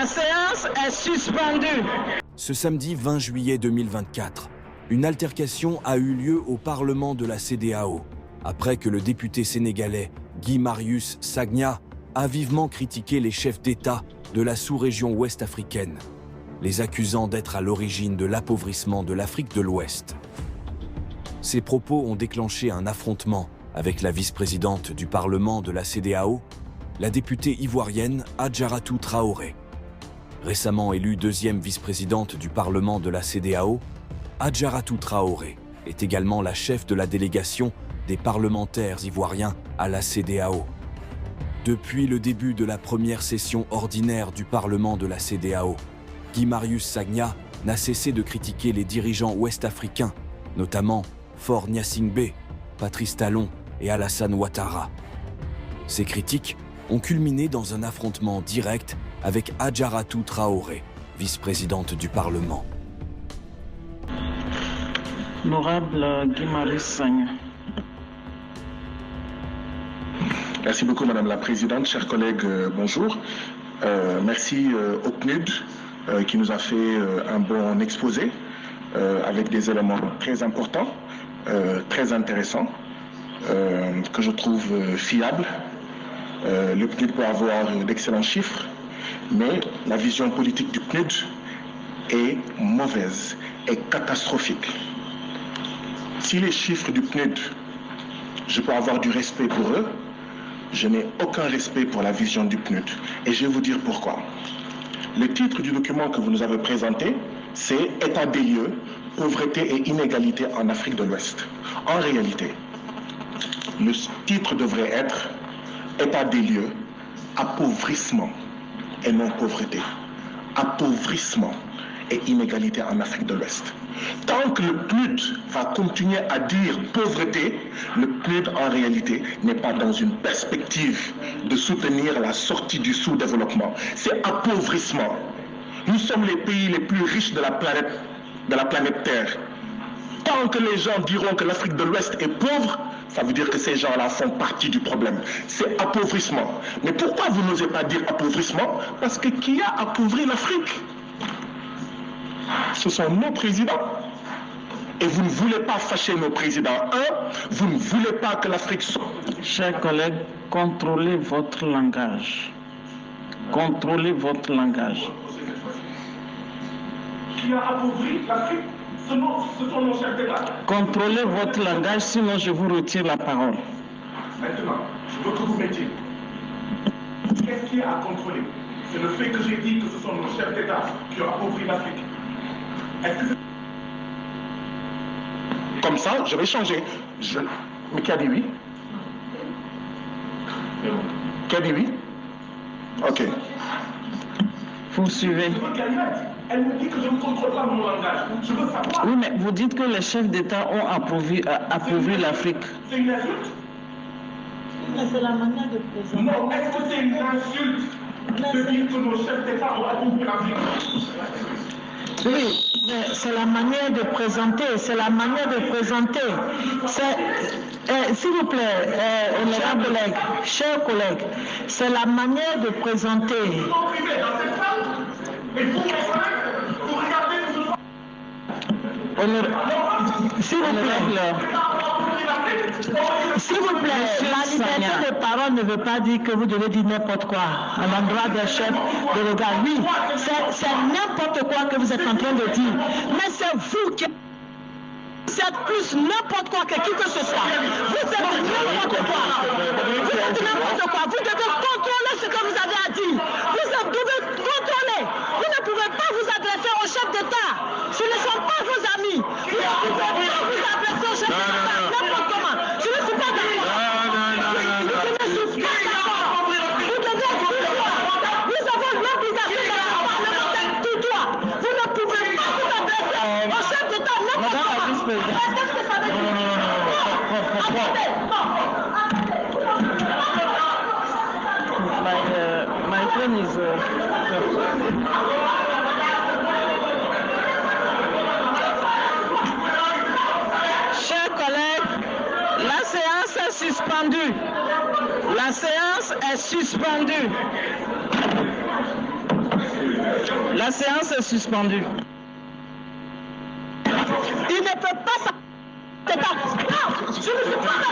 La séance est suspendue. Ce samedi 20 juillet 2024, une altercation a eu lieu au Parlement de la CEDEAO, après que le député sénégalais Guy Marius Sagna a vivement critiqué les chefs d'État de la sous-région ouest africaine, les accusant d'être à l'origine de l'appauvrissement de l'Afrique de l'Ouest. Ces propos ont déclenché un affrontement avec la vice-présidente du Parlement de la CEDEAO, la députée ivoirienne Adjaratou Traoré. Récemment élue deuxième vice-présidente du Parlement de la CEDEAO, Adjaratou Traoré est également la chef de la délégation des parlementaires ivoiriens à la CEDEAO. Depuis le début de la première session ordinaire du Parlement de la CEDEAO, Guy Marius Sagna n'a cessé de critiquer les dirigeants ouest-africains, notamment Faure Gnassingbé, Patrice Talon et Alassane Ouattara. Ces critiques ont culminé dans un affrontement direct avec Adjaratou Traoré, vice-présidente du Parlement. L'honorable Guy Marius Sagna. Merci beaucoup Madame la Présidente, chers collègues, bonjour. Merci au PNUD qui nous a fait un bon exposé avec des éléments très importants, très intéressants, que je trouve fiables. Le PNUD peut avoir d'excellents chiffres, mais la vision politique du PNUD est mauvaise, est catastrophique. Si les chiffres du PNUD, je peux avoir du respect pour eux, je n'ai aucun respect pour la vision du PNUD. Et je vais vous dire pourquoi. Le titre du document que vous nous avez présenté, c'est « État des lieux, pauvreté et inégalité en Afrique de l'Ouest ». En réalité, le titre devrait être « État des lieux, appauvrissement et non pauvreté ». Appauvrissement et inégalité en Afrique de l'Ouest. Tant que le PNUD va continuer à dire pauvreté, le PNUD en réalité n'est pas dans une perspective de soutenir la sortie du sous-développement. C'est appauvrissement. Nous sommes les pays les plus riches de la planète Terre. Tant que les gens diront que l'Afrique de l'Ouest est pauvre, ça veut dire que ces gens-là font partie du problème. C'est appauvrissement. Mais pourquoi vous n'osez pas dire appauvrissement? Parce que qui a appauvri l'Afrique? Ce sont nos présidents. Et vous ne voulez pas fâcher nos présidents. Vous ne voulez pas que l'Afrique soit... Chers collègues, contrôlez votre langage. Contrôlez votre langage. Qui a appauvri l'Afrique? Ce sont nos chefs d'État. Contrôlez votre langage, sinon je vous retire la parole. Maintenant, je veux que vous mettiez. Qu'est-ce qui est à contrôler? C'est le fait que j'ai dit que ce sont nos chefs d'État qui ont appauvri l'Afrique. Comme ça, je vais changer. Mais qui a dit oui? Qui a dit oui? Ok. Vous suivez. Elle me dit que je ne contrôle pas mon langage. Je veux savoir. Oui, mais vous dites que les chefs d'État ont appauvri l'Afrique. C'est une insulte? Mais c'est la manière de présenter. Non, est-ce que c'est une insulte de dire que nos chefs d'État ont appauvri l'Afrique? Oui, mais c'est la manière de présenter, c'est la manière de présenter. S'il vous plaît, honorable collègue, chers collègues, c'est la manière de présenter. S'il vous plaît. S'il vous plaît, la liberté de parole ne veut pas dire que vous devez dire n'importe quoi à l'endroit des chefs de l'État. Oui, c'est n'importe quoi que vous êtes en train de dire. Mais c'est vous qui... Vous êtes plus n'importe quoi que qui que ce soit. Vous êtes n'importe quoi. Vous êtes n'importe quoi. Vous devez contrôler ce que vous avez à dire. Vous devez contrôler. Vous ne pouvez pas vous adresser au chef d'État. Ce ne sont pas vos amis. Vous ne pouvez pas vous adresser au chef d'État n'importe comment. Je ne suis pas d'accord. Je ne suis pas d'accord. Vous devez tutoir. Nous avons l'obligation de la parlementaire tutoir. Vous ne pouvez pas vous adresser au chef d'État n'importe comment. Qu'est-ce que ça veut dire? My phone is... Chers collègues, la séance est suspendue. La séance est suspendue. La séance est suspendue. Il ne peut pas... C'est pas... Non, je ne peux pas...